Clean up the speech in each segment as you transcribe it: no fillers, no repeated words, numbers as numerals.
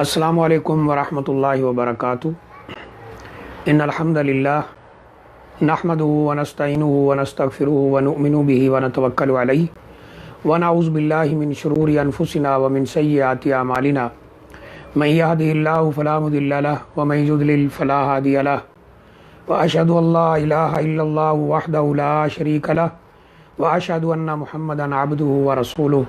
السلام علیکم ورحمۃ اللہ وبرکاتہ۔ ان الحمد للہ نحمدہ ونستعینہ ونستغفرہ ونؤمن بہ ونتوکل علیہ ونعوذ باللہ من شرور انفسنا ومن سیئات اعمالنا من یہدہ اللہ فلا مضل لہ ومن یضلل فلا ہادی لہ واشہد ان لا الہ الا اللہ وحدہ لا شریک لہ واشہد ان محمدا عبدہ ورسولہ۔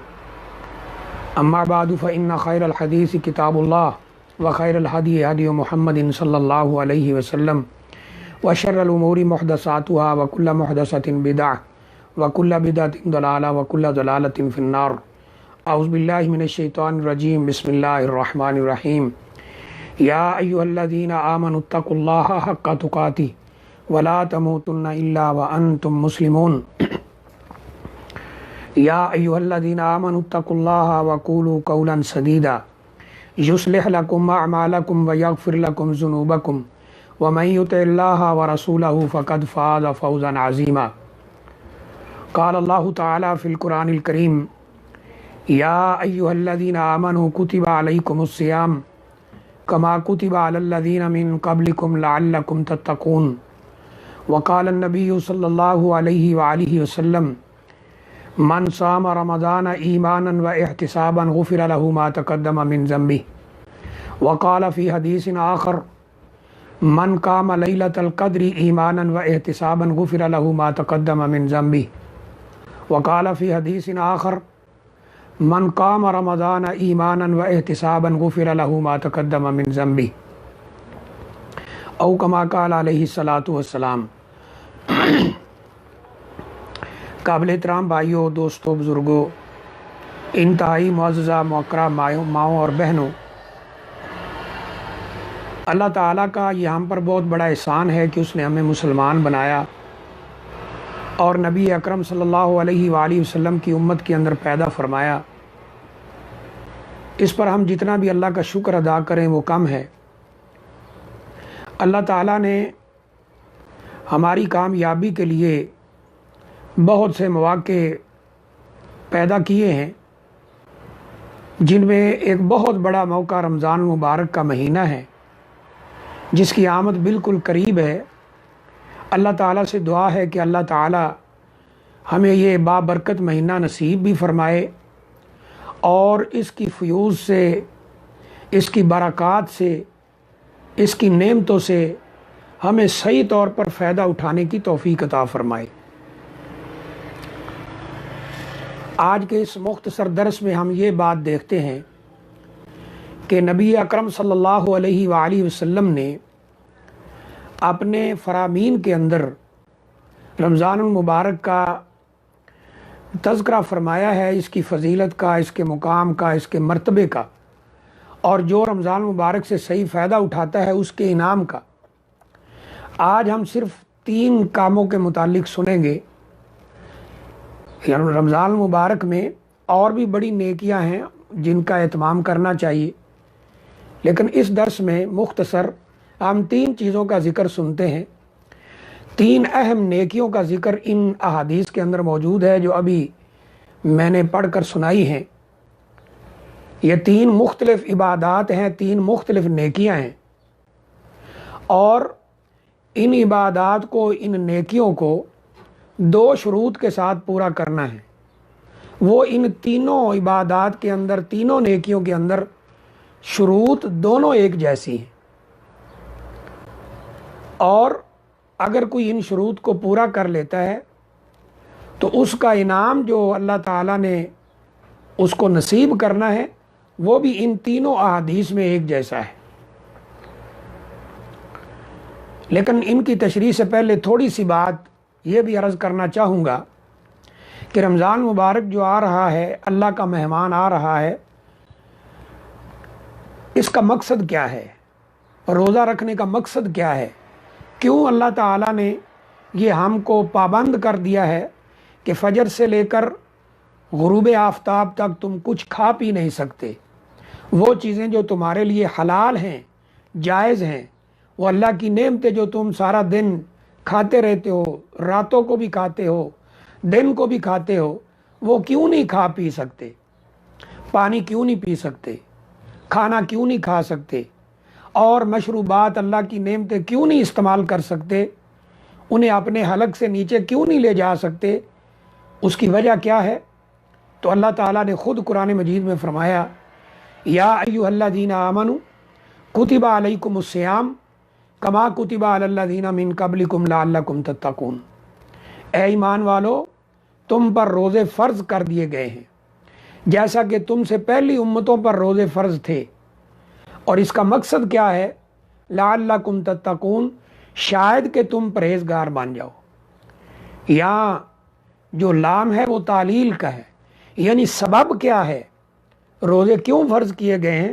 اما بعد فإن خیر الحدیث کتاب اللہ وخیر الہدی ہدی محمد صلی اللہ علیہ وسلم وشر الامور محدثاتها وکل محدثۃ بدعہ وکل بدعۃ ضلالہ وکل ضلالۃ فی النار۔ اعوذ باللہ من الشیطان الرجیم، بسم اللہ الرحمن الرحیم۔ یا ایھا الذین آمنوا اتقوا اللہ حق تقاتہ ولا تموتن الا وانتم مسلمون۔ یا ایھا الذین آمنوا اتقوا اللہ وقولوا قولا سدیدا یصلح لکم اعمالکم ویغفر لکم ذنوبکم ومن یطع اللہ ورسولہ فقد فاز فوزا عظیما۔ قال اللہ تعالی فی القرآن الکریم، یا ایھا الذین آمنوا کتب علیکم الصیام کما کتب علی الذین من قبلکم لعلکم تتقون۔ وقال النبی صلی اللہ علیہ وآلہ وسلم، من صام رمضان ایمانا و احتسابا غفر له ما تقدم من ذنبه۔ وقال في حدیث آخر، من قام لیلۃ القدر ایمانا و احتسابا غفر له ما تقدم من ذنبه۔ وقال في حدیث آخر، من قام رمضان ایمانا و احتسابا غفر له ما تقدم من ذنبه، او كما قال علیہ الصلاۃ والسلام۔ قابل احترام بھائیوں، دوستوں، بزرگوں، انتہائی معززہ موقرہ ماؤں اور بہنوں، اللہ تعالیٰ کا یہ ہم پر بہت بڑا احسان ہے کہ اس نے ہمیں مسلمان بنایا اور نبی اکرم صلی اللہ علیہ وآلہ وسلم کی امت کے اندر پیدا فرمایا۔ اس پر ہم جتنا بھی اللہ کا شکر ادا کریں وہ کم ہے۔ اللہ تعالیٰ نے ہماری کامیابی کے لیے بہت سے مواقع پیدا کیے ہیں، جن میں ایک بہت بڑا موقع رمضان المبارک کا مہینہ ہے، جس کی آمد بالکل قریب ہے۔ اللہ تعالیٰ سے دعا ہے کہ اللہ تعالیٰ ہمیں یہ بابرکت مہینہ نصیب بھی فرمائے اور اس کی فیوز سے، اس کی برکات سے، اس کی نعمتوں سے ہمیں صحیح طور پر فائدہ اٹھانے کی توفیق عطا فرمائے۔ آج کے اس مختصر درس میں ہم یہ بات دیکھتے ہیں کہ نبی اکرم صلی اللہ علیہ وآلہ وسلم نے اپنے فرامین کے اندر رمضان المبارک کا تذکرہ فرمایا ہے، اس کی فضیلت کا، اس کے مقام کا، اس کے مرتبے کا، اور جو رمضان المبارک سے صحیح فائدہ اٹھاتا ہے اس کے انعام کا۔ آج ہم صرف 3 کاموں کے متعلق سنیں گے۔ رمضان المبارک میں اور بھی بڑی نیکیاں ہیں جن کا اہتمام کرنا چاہیے، لیکن اس درس میں مختصر ہم 3 چیزوں کا ذکر سنتے ہیں۔ 3 اہم نیکیوں کا ذکر ان احادیث کے اندر موجود ہے جو ابھی میں نے پڑھ کر سنائی ہیں۔ یہ 3 مختلف عبادات ہیں، 3 مختلف نیکیاں ہیں، اور ان عبادات کو، ان نیکیوں کو 2 شروط کے ساتھ پورا کرنا ہے۔ وہ ان تینوں عبادات کے اندر، تینوں نیکیوں کے اندر شروط دونوں ایک جیسی ہیں، اور اگر کوئی ان شروط کو پورا کر لیتا ہے تو اس کا انعام جو اللہ تعالیٰ نے اس کو نصیب کرنا ہے وہ بھی ان تینوں احادیث میں ایک جیسا ہے۔ لیکن ان کی تشریح سے پہلے تھوڑی سی بات یہ بھی عرض کرنا چاہوں گا کہ رمضان مبارک جو آ رہا ہے، اللہ کا مہمان آ رہا ہے، اس کا مقصد کیا ہے؟ روزہ رکھنے کا مقصد کیا ہے؟ کیوں اللہ تعالیٰ نے یہ ہم کو پابند کر دیا ہے کہ فجر سے لے کر غروب آفتاب تک تم کچھ کھا پی نہیں سکتے؟ وہ چیزیں جو تمہارے لیے حلال ہیں، جائز ہیں، وہ اللہ کی نعمتیں جو تم سارا دن کھاتے رہتے ہو، راتوں کو بھی کھاتے ہو، دن کو بھی کھاتے ہو، وہ کیوں نہیں کھا پی سکتے؟ پانی کیوں نہیں پی سکتے؟ کھانا کیوں نہیں کھا سکتے اور مشروبات اللہ کی نعمتیں کیوں نہیں استعمال کر سکتے، انہیں اپنے حلق سے نیچے کیوں نہیں لے جا سکتے، اس کی وجہ کیا ہے؟ تو اللہ تعالیٰ نے خود قرآن مجید میں فرمایا یا ایھا الذین آمنوا کتب علیکم الصیام کما کتب علی الذین من قبلکم لعلکم تتقون، اے ایمان والو تم پر روزے فرض کر دیے گئے ہیں جیسا کہ تم سے پہلی امتوں پر روزے فرض تھے، اور اس کا مقصد کیا ہے؟ لعلکم تتقون، شاید کہ تم پرہیزگار بن جاؤ۔ یہاں جو لام ہے وہ تعلیل کا ہے، یعنی سبب کیا ہے، روزے کیوں فرض کیے گئے ہیں؟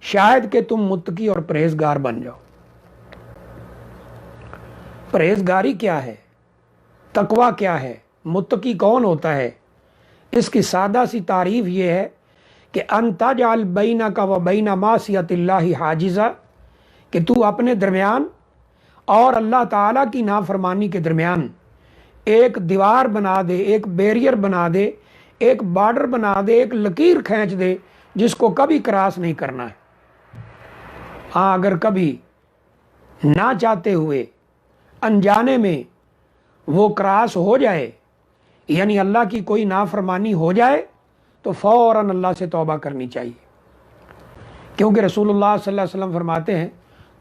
شاید کہ تم متقی اور پرہیزگار بن جاؤ۔ پرہیزگاری کیا ہے؟ تقوی کیا ہے؟ متقی کون ہوتا ہے؟ اس کی سادہ سی تعریف یہ ہے کہ ان تجعل بینک و بین معصیت اللہ حاجزا، کہ تو اپنے درمیان اور اللہ تعالیٰ کی نافرمانی کے درمیان ایک دیوار بنا دے، ایک بیریئر بنا دے، ایک بارڈر بنا دے، ایک لکیر کھینچ دے جس کو کبھی کراس نہیں کرنا ہے۔ ہاں اگر کبھی نہ چاہتے ہوئے انجانے میں وہ کراس ہو جائے، یعنی اللہ کی کوئی نافرمانی ہو جائے، تو فوراً اللہ سے توبہ کرنی چاہیے، کیونکہ رسول اللہ صلی اللہ علیہ وسلم فرماتے ہیں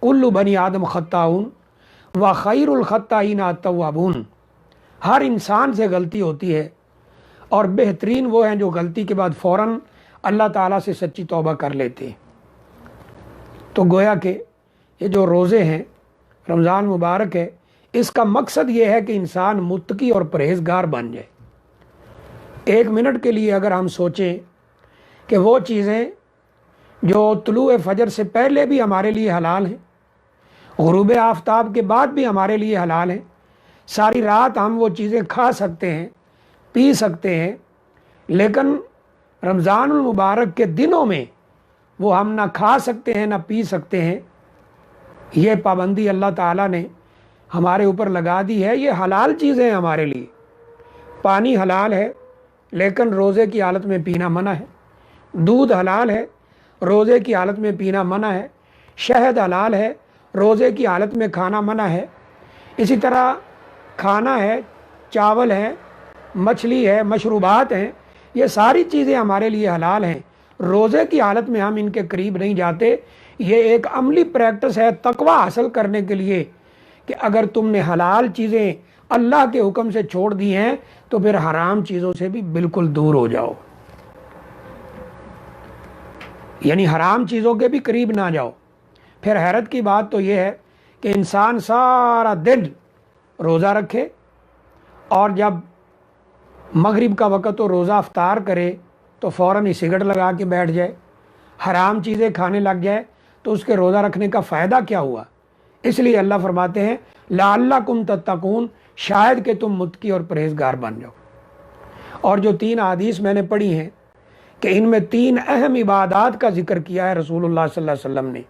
کل بنی آدم خطاؤن و خیر الخطائین التوابون، ہر انسان سے غلطی ہوتی ہے اور بہترین وہ ہیں جو غلطی کے بعد فوراً اللہ تعالیٰ سے سچی توبہ کر لیتے ہیں۔ تو گویا کہ یہ جو روزے ہیں، رمضان مبارک ہے، اس کا مقصد یہ ہے کہ انسان متقی اور پرہیزگار بن جائے۔ ایک منٹ کے لیے اگر ہم سوچیں کہ وہ چیزیں جو طلوع فجر سے پہلے بھی ہمارے لیے حلال ہیں، غروب آفتاب کے بعد بھی ہمارے لیے حلال ہیں، ساری رات ہم وہ چیزیں کھا سکتے ہیں، پی سکتے ہیں، لیکن رمضان المبارک کے دنوں میں وہ ہم نہ کھا سکتے ہیں نہ پی سکتے ہیں، یہ پابندی اللہ تعالیٰ نے ہمارے اوپر لگا دی ہے۔ یہ حلال چیزیں ہیں ہمارے لیے۔ پانی حلال ہے لیکن روزے کی حالت میں پینا منع ہے، دودھ حلال ہے روزے کی حالت میں پینا منع ہے، شہد حلال ہے روزے کی حالت میں کھانا منع ہے، اسی طرح کھانا ہے، چاول ہے، مچھلی ہے، مشروبات ہیں، یہ ساری چیزیں ہمارے لیے حلال ہیں، روزے کی حالت میں ہم ان کے قریب نہیں جاتے۔ یہ ایک عملی پریکٹس ہے تقوی حاصل کرنے کے لیے کہ اگر تم نے حلال چیزیں اللہ کے حکم سے چھوڑ دی ہیں تو پھر حرام چیزوں سے بھی بالکل دور ہو جاؤ، یعنی حرام چیزوں کے بھی قریب نہ جاؤ۔ پھر حیرت کی بات تو یہ ہے کہ انسان سارا دن روزہ رکھے اور جب مغرب کا وقت تو روزہ افطار کرے تو فوراً ہی سگرٹ لگا کے بیٹھ جائے، حرام چیزیں کھانے لگ جائے، تو اس کے روزہ رکھنے کا فائدہ کیا ہوا؟ اس لیے اللہ فرماتے ہیں لعلکم تتقون، شاید کہ تم متقی اور پرہیزگار بن جاؤ۔ اور جو 3 احادیث میں نے پڑھی ہیں کہ ان میں 3 اہم عبادات کا ذکر کیا ہے رسول اللہ صلی اللہ علیہ وسلم نے،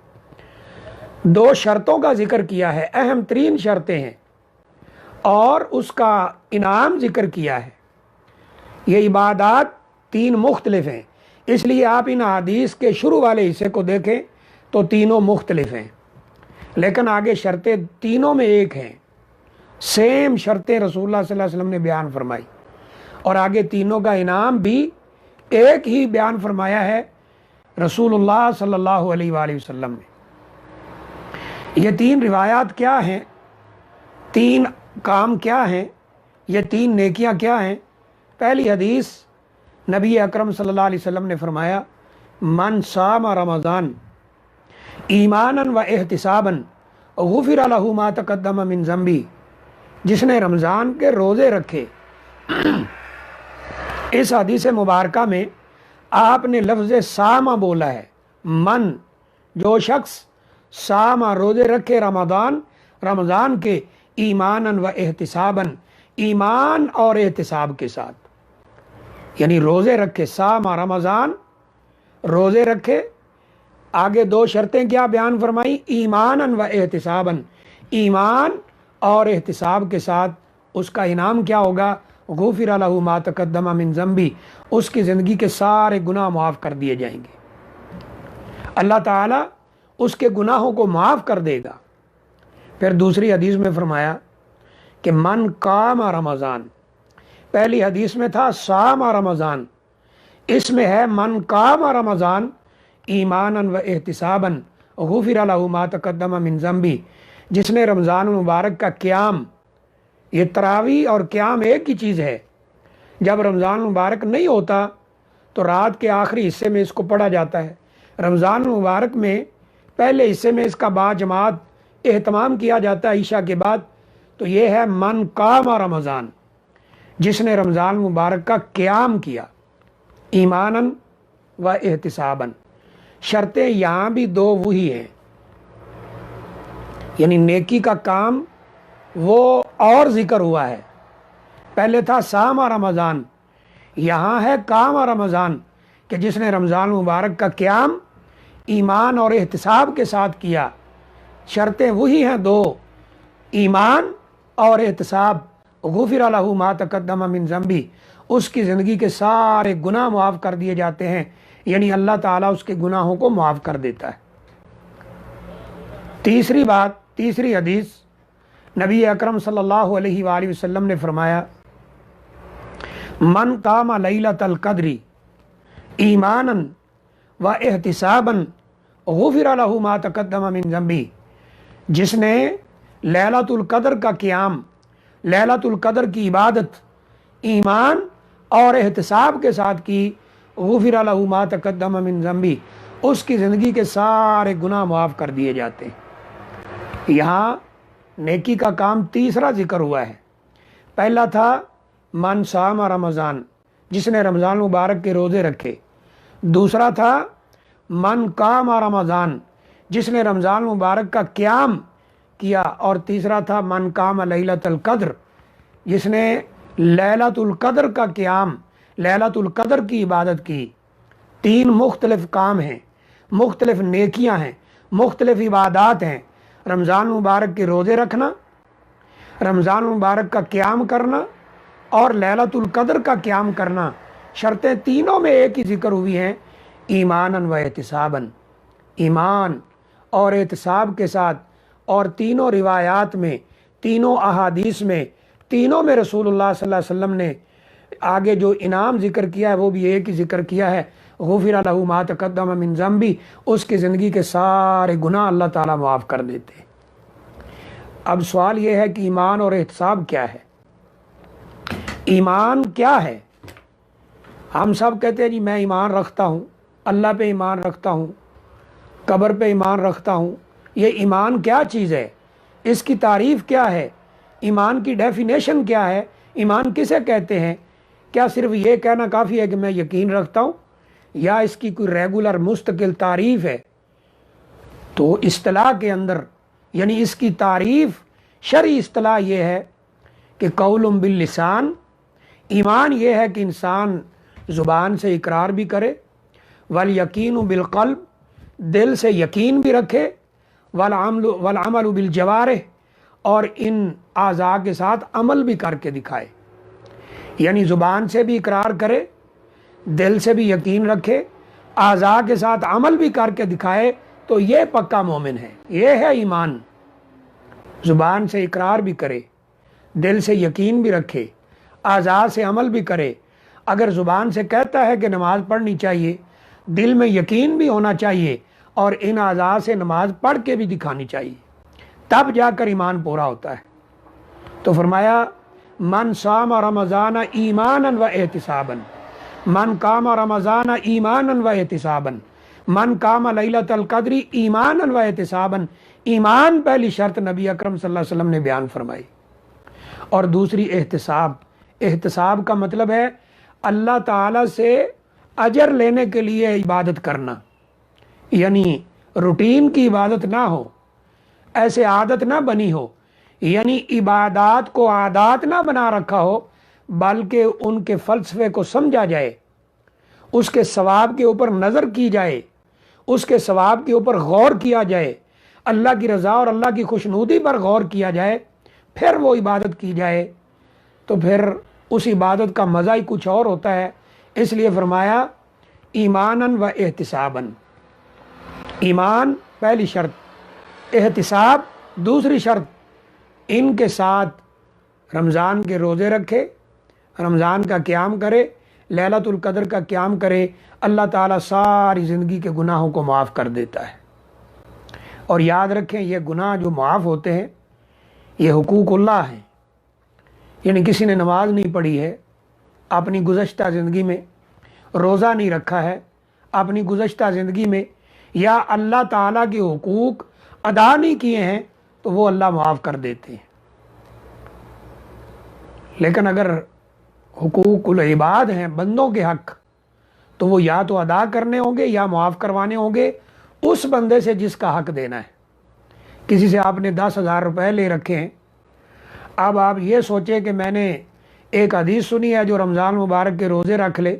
2 شرطوں کا ذکر کیا ہے، اہم ترین شرطیں ہیں، اور اس کا انعام ذکر کیا ہے۔ یہ عبادات 3 مختلف ہیں، اس لیے آپ ان احادیث کے شروع والے حصے کو دیکھیں تو تینوں مختلف ہیں، لیکن آگے شرطیں تینوں میں ایک ہیں، سیم شرطیں رسول اللہ صلی اللہ علیہ وسلم نے بیان فرمائی، اور آگے تینوں کا انعام بھی ایک ہی بیان فرمایا ہے رسول اللہ صلی اللہ علیہ وآلہ وسلم نے۔ یہ 3 روایات کیا ہیں، 3 کام کیا ہیں، یہ 3 نیکیاں کیا ہیں؟ پہلی حدیث نبی اکرم صلی اللہ علیہ وسلم نے فرمایا من صام رمضان ایمانا و احتسابا غفر له ما تقدم من ذنبی، جس نے رمضان کے روزے رکھے۔ اس حدیث مبارکہ میں آپ نے لفظ سامہ بولا ہے، من، جو شخص سامہ روزے رکھے رمضان کے ایمانا و احتسابا، ایمان اور احتساب کے ساتھ، یعنی روزے رکھے، سامہ رمضان، روزے رکھے، آگے 2 شرطیں کیا بیان فرمائی؟ ایمانا و احتسابا، ایمان اور احتساب کے ساتھ۔ اس کا انعام کیا ہوگا؟ غفر له ما تقدم من ذنبی، اس کی زندگی کے سارے گناہ معاف کر دیے جائیں گے۔ اللہ تعالیٰ اس کے گناہوں کو معاف کر دے گا۔ پھر دوسری حدیث میں فرمایا کہ من قام رمضان، پہلی حدیث میں تھا صام رمضان، اس میں ہے من قام رمضان ایمانا و احتسابا غفر له ما تقدم من ذنبی، جس نے رمضان المبارک کا قیام، یہ تراویح اور قیام ایک ہی چیز ہے۔ جب رمضان المبارک نہیں ہوتا تو رات کے آخری حصے میں اس کو پڑھا جاتا ہے، رمضان المبارک میں پہلے حصے میں اس کا باجماعت اہتمام کیا جاتا ہے عشاء کے بعد۔ تو یہ ہے من قام رمضان، جس نے رمضان مبارک کا قیام کیا ایمانا و احتسابا۔ شرطیں یہاں بھی دو وہی ہیں، یعنی نیکی کا کام وہ اور ذکر ہوا ہے، پہلے تھا صام رمضان، یہاں ہے قام رمضان، کہ جس نے رمضان مبارک کا قیام ایمان اور احتساب کے ساتھ کیا۔ شرطیں وہی ہیں دو، ایمان اور احتساب۔ غفر له ما تقدم من ذنبی، اس کی زندگی کے سارے گناہ معاف کر دیے جاتے ہیں، یعنی اللہ تعالیٰ اس کے گناہوں کو معاف کر دیتا ہے۔ تیسری بات، تیسری حدیث، نبی اکرم صلی اللہ علیہ وآلہ وسلم نے فرمایا من قام لیلۃ القدر ایمانا و احتسابا غفر له ما تقدم من ذنبی، جس نے لیلۃ القدر کا قیام، لیلۃ القدر کی عبادت ایمان اور احتساب کے ساتھ کی، غفر له ما تقدم من ذنبی، اس کی زندگی کے سارے گناہ معاف کر دیے جاتے ہیں۔ یہاں نیکی کا کام تیسرا ذکر ہوا ہے، پہلا تھا من صام رمضان، جس نے رمضان مبارک کے روزے رکھے، دوسرا تھا من قام رمضان، جس نے رمضان مبارک کا قیام کیا، اور تیسرا تھا من قام لیلۃ القدر، جس نے لیلۃ القدر کا قیام، لیلۃ القدر کی عبادت کی۔ تین مختلف کام ہیں، مختلف نیکیاں ہیں، مختلف عبادات ہیں، رمضان مبارک کے روزے رکھنا، رمضان مبارک کا قیام کرنا، اور لیلۃ القدر کا قیام کرنا۔ شرطیں تینوں میں ایک ہی ذکر ہوئی ہیں، ایمانا و احتسابا، ایمان اور احتساب کے ساتھ، اور تینوں روایات میں، تینوں احادیث میں، تینوں میں رسول اللہ صلی اللہ علیہ وسلم نے آگے جو انعام ذکر کیا ہے وہ بھی ایک ہی ذکر کیا ہے، غفر له ما تقدم من ذنبی، اس کی زندگی کے سارے گناہ اللہ تعالیٰ معاف کر دیتے ہیں۔ اب سوال یہ ہے کہ ایمان اور احتساب کیا ہے؟ ایمان کیا ہے؟ ہم سب کہتے ہیں جی میں ایمان رکھتا ہوں، اللہ پہ ایمان رکھتا ہوں، قبر پہ ایمان رکھتا ہوں۔ یہ ایمان کیا چیز ہے؟ اس کی تعریف کیا ہے؟ ایمان کی ڈیفینیشن کیا ہے؟ ایمان کسے کہتے ہیں؟ کیا صرف یہ کہنا کافی ہے کہ میں یقین رکھتا ہوں، یا اس کی کوئی ریگولر مستقل تعریف ہے؟ تو اصطلاح کے اندر، یعنی اس کی تعریف شرعی اصطلاح یہ ہے کہ قول باللسان، ایمان یہ ہے کہ انسان زبان سے اقرار بھی کرے، والیقین بالقلب، دل سے یقین بھی رکھے، والعمل بالجوارح، اور ان اعضاء کے ساتھ عمل بھی کر کے دکھائے۔ یعنی زبان سے بھی اقرار کرے، دل سے بھی یقین رکھے، اعضاء کے ساتھ عمل بھی کر کے دکھائے، تو یہ پکا مومن ہے، یہ ہے ایمان۔ زبان سے اقرار بھی کرے، دل سے یقین بھی رکھے، اعضاء سے عمل بھی کرے۔ اگر زبان سے کہتا ہے کہ نماز پڑھنی چاہیے، دل میں یقین بھی ہونا چاہیے، اور ان اعضاء سے نماز پڑھ کے بھی دکھانی چاہیے، تب جا کر ایمان پورا ہوتا ہے۔ تو فرمایا من صام رمضان ایمانا و احتسابا، من قام رمضان ایمانا و احتسابا، من قام لیلۃ القدر ایمانا و احتسابا۔ ایمان پہلی شرط نبی اکرم صلی اللہ علیہ وسلم نے بیان فرمائی، اور دوسری احتساب۔ احتساب کا مطلب ہے اللہ تعالیٰ سے اجر لینے کے لیے عبادت کرنا، یعنی روٹین کی عبادت نہ ہو، ایسے عادت نہ بنی ہو، یعنی عبادات کو عادات نہ بنا رکھا ہو، بلکہ ان کے فلسفے کو سمجھا جائے، اس کے ثواب کے اوپر نظر کی جائے، اس کے ثواب کے اوپر غور کیا جائے، اللہ کی رضا اور اللہ کی خوشنودی پر غور کیا جائے، پھر وہ عبادت کی جائے، تو پھر اس عبادت کا مزہ ہی کچھ اور ہوتا ہے۔ اس لیے فرمایا ایمانا و احتسابا۔ ایمان پہلی شرط، احتساب دوسری شرط، ان کے ساتھ رمضان کے روزے رکھے، رمضان کا قیام کرے، لیلۃ القدر کا قیام کرے، اللہ تعالیٰ ساری زندگی کے گناہوں کو معاف کر دیتا ہے۔ اور یاد رکھیں یہ گناہ جو معاف ہوتے ہیں یہ حقوق اللہ ہیں، یعنی کسی نے نماز نہیں پڑھی ہے اپنی گزشتہ زندگی میں، روزہ نہیں رکھا ہے اپنی گزشتہ زندگی میں، یا اللہ تعالیٰ کے حقوق ادا نہیں کیے ہیں تو وہ اللہ معاف کر دیتے ہیں۔ لیکن اگر حقوق العباد ہیں، بندوں کے حق، تو وہ یا تو ادا کرنے ہوں گے یا معاف کروانے ہوں گے اس بندے سے جس کا حق دینا ہے۔ کسی سے آپ نے 10,000 روپے لے رکھے ہیں، اب آپ یہ سوچیں کہ میں نے ایک حدیث سنی ہے جو رمضان مبارک کے روزے رکھ لے،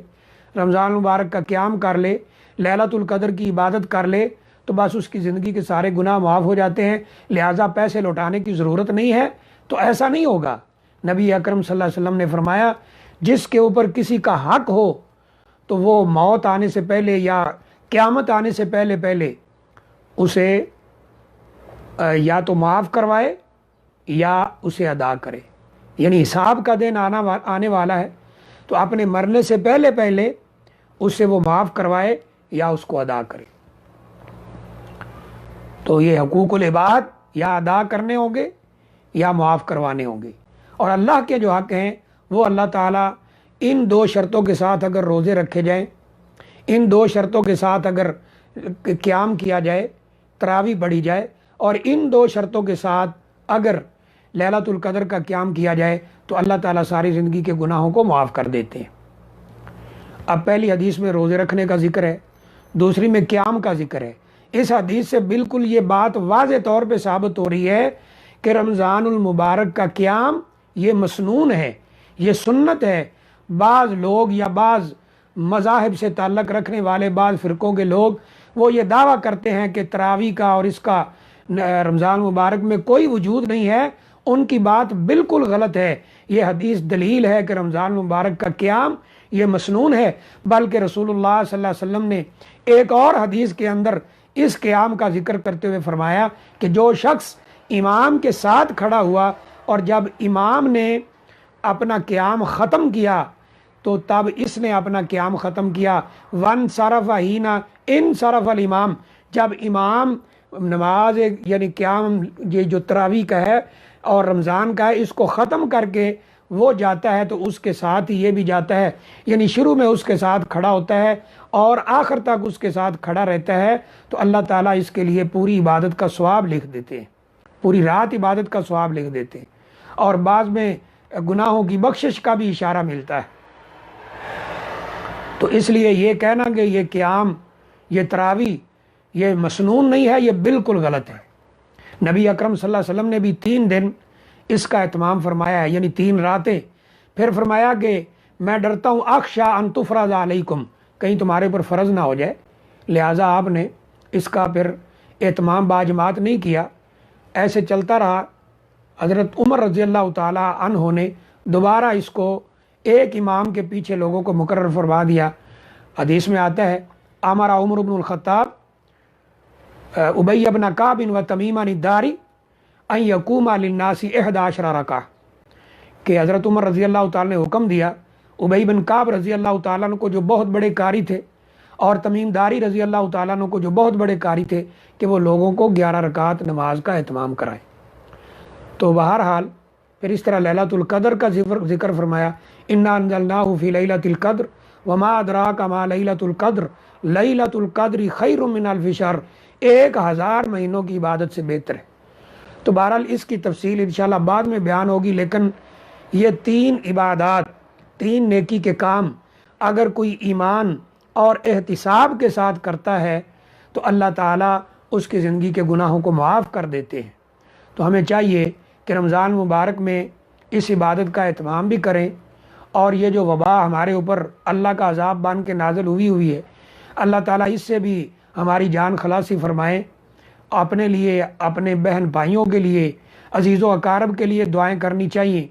رمضان مبارک کا قیام کر لے، لیلۃ القدر کی عبادت کر لے تو بس اس کی زندگی کے سارے گناہ معاف ہو جاتے ہیں، لہٰذا پیسے لوٹانے کی ضرورت نہیں ہے۔ تو ایسا نہیں ہوگا۔ نبی اکرم صلی اللہ علیہ وسلم نے فرمایا جس کے اوپر کسی کا حق ہو تو وہ موت آنے سے پہلے یا قیامت آنے سے پہلے اسے یا تو معاف کروائے یا اسے ادا کرے، یعنی حساب کا دن آنے والا ہے تو اپنے مرنے سے پہلے اسے وہ معاف کروائے یا اس کو ادا کرے۔ تو یہ حقوق العباد یا ادا کرنے ہوں گے یا معاف کروانے ہوں گے۔ اور اللہ کے جو حق ہیں وہ اللہ تعالیٰ ان دو شرطوں کے ساتھ اگر روزے رکھے جائیں، ان دو شرطوں کے ساتھ اگر قیام کیا جائے، تراویح پڑھی جائے، اور ان دو شرطوں کے ساتھ اگر لیلۃ القدر کا قیام کیا جائے تو اللہ تعالیٰ ساری زندگی کے گناہوں کو معاف کر دیتے ہیں۔ اب پہلی حدیث میں روزے رکھنے کا ذکر ہے، دوسری میں قیام کا ذکر ہے۔ اس حدیث سے بالکل یہ بات واضح طور پہ ثابت ہو رہی ہے کہ رمضان المبارک کا قیام یہ مسنون ہے، یہ سنت ہے۔ بعض لوگ یا بعض مذاہب سے تعلق رکھنے والے بعض فرقوں کے لوگ وہ یہ دعویٰ کرتے ہیں کہ تراویح کا اور اس کا رمضان مبارک میں کوئی وجود نہیں ہے، ان کی بات بالکل غلط ہے۔ یہ حدیث دلیل ہے کہ رمضان مبارک کا قیام یہ مسنون ہے، بلکہ رسول اللہ صلی اللہ علیہ وسلم نے ایک اور حدیث کے اندر اس قیام کا ذکر کرتے ہوئے فرمایا کہ جو شخص امام کے ساتھ کھڑا ہوا اور جب امام نے اپنا قیام ختم کیا تو تب اس نے اپنا قیام ختم کیا، ون صرف ہینا ان صرف الامام، جب امام نماز یعنی قیام یہ جو تراویح کا ہے اور رمضان کا ہے اس کو ختم کر کے وہ جاتا ہے تو اس کے ساتھ ہی یہ بھی جاتا ہے، یعنی شروع میں اس کے ساتھ کھڑا ہوتا ہے اور آخر تک اس کے ساتھ کھڑا رہتا ہے، تو اللہ تعالیٰ اس کے لیے پوری عبادت کا ثواب لکھ دیتے ہیں، پوری رات عبادت کا ثواب لکھ دیتے ہیں، اور بعض میں گناہوں کی بخشش کا بھی اشارہ ملتا ہے۔ تو اس لیے یہ کہنا کہ یہ قیام یہ تراویح یہ مسنون نہیں ہے، یہ بالکل غلط ہے۔ نبی اکرم صلی اللہ علیہ وسلم نے بھی 3 دن اس کا اہتمام فرمایا ہے، یعنی 3 راتیں۔ پھر فرمایا کہ میں ڈرتا ہوں اخشا ان تفرض علیکم، کہیں تمہارے پر فرض نہ ہو جائے، لہٰذا آپ نے اس کا پھر اہتمام باجماعت نہیں کیا، ایسے چلتا رہا۔ حضرت عمر رضی اللہ تعالیٰ عنہ نے دوبارہ اس کو ایک امام کے پیچھے لوگوں کو مقرر فرما دیا۔ حدیث میں آتا ہے امر عمر بن الخطاب ابی بن کعب و تمیم الداری ان یقوم للناس 11 رکعہ، کہ حضرت عمر رضی اللہ تعالیٰ نے حکم دیا ابی بن کعب رضی اللہ تعالیٰ عنہ کو جو بہت بڑے قاری تھے اور تمیم داری رضی اللہ تعالیٰ عنہ کو جو بہت بڑے قاری تھے کہ وہ لوگوں کو 11 رکعات نماز کا اہتمام کرائیں۔ تو بہرحال پھر اس طرح لیلۃ القدر کا ذکر فرمایا، انا انزلناہ فی لیلۃ القدر وما ادراک ما لیلۃ القدر لیلۃ القدر خیر من الف شہر، 1000 مہینوں کی عبادت سے بہتر ہے۔ تو بہرحال اس کی تفصیل انشاءاللہ بعد میں بیان ہوگی، لیکن یہ 3 عبادات، 3 نیکی کے کام اگر کوئی ایمان اور احتساب کے ساتھ کرتا ہے تو اللہ تعالیٰ اس کی زندگی کے گناہوں کو معاف کر دیتے ہیں۔ تو ہمیں چاہیے کہ رمضان مبارک میں اس عبادت کا اہتمام بھی کریں، اور یہ جو وبا ہمارے اوپر اللہ کا عذاب بن کے نازل ہوئی ہے، اللہ تعالیٰ اس سے بھی ہماری جان خلاصی فرمائیں۔ اپنے لیے، اپنے بہن بھائیوں کے لیے، عزیز و اقارب کے لیے دعائیں کرنی چاہیے،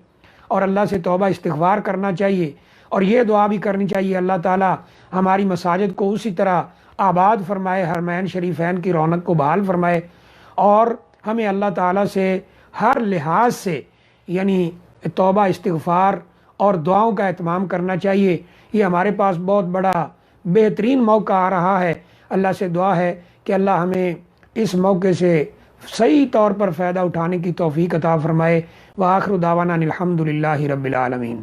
اور اللہ سے توبہ استغفار کرنا چاہیے، اور یہ دعا بھی کرنی چاہیے اللہ تعالیٰ ہماری مساجد کو اسی طرح آباد فرمائے، حرمین شریفین کی رونق کو بحال فرمائے، اور ہمیں اللہ تعالیٰ سے ہر لحاظ سے یعنی توبہ، استغفار اور دعاؤں کا اہتمام کرنا چاہیے۔ یہ ہمارے پاس بہت بڑا بہترین موقع آ رہا ہے۔ اللہ سے دعا ہے کہ اللہ ہمیں اس موقع سے صحیح طور پر فائدہ اٹھانے کی توفیق عطا فرمائے۔ وآخر دعوانا الحمد للہ رب العالمین۔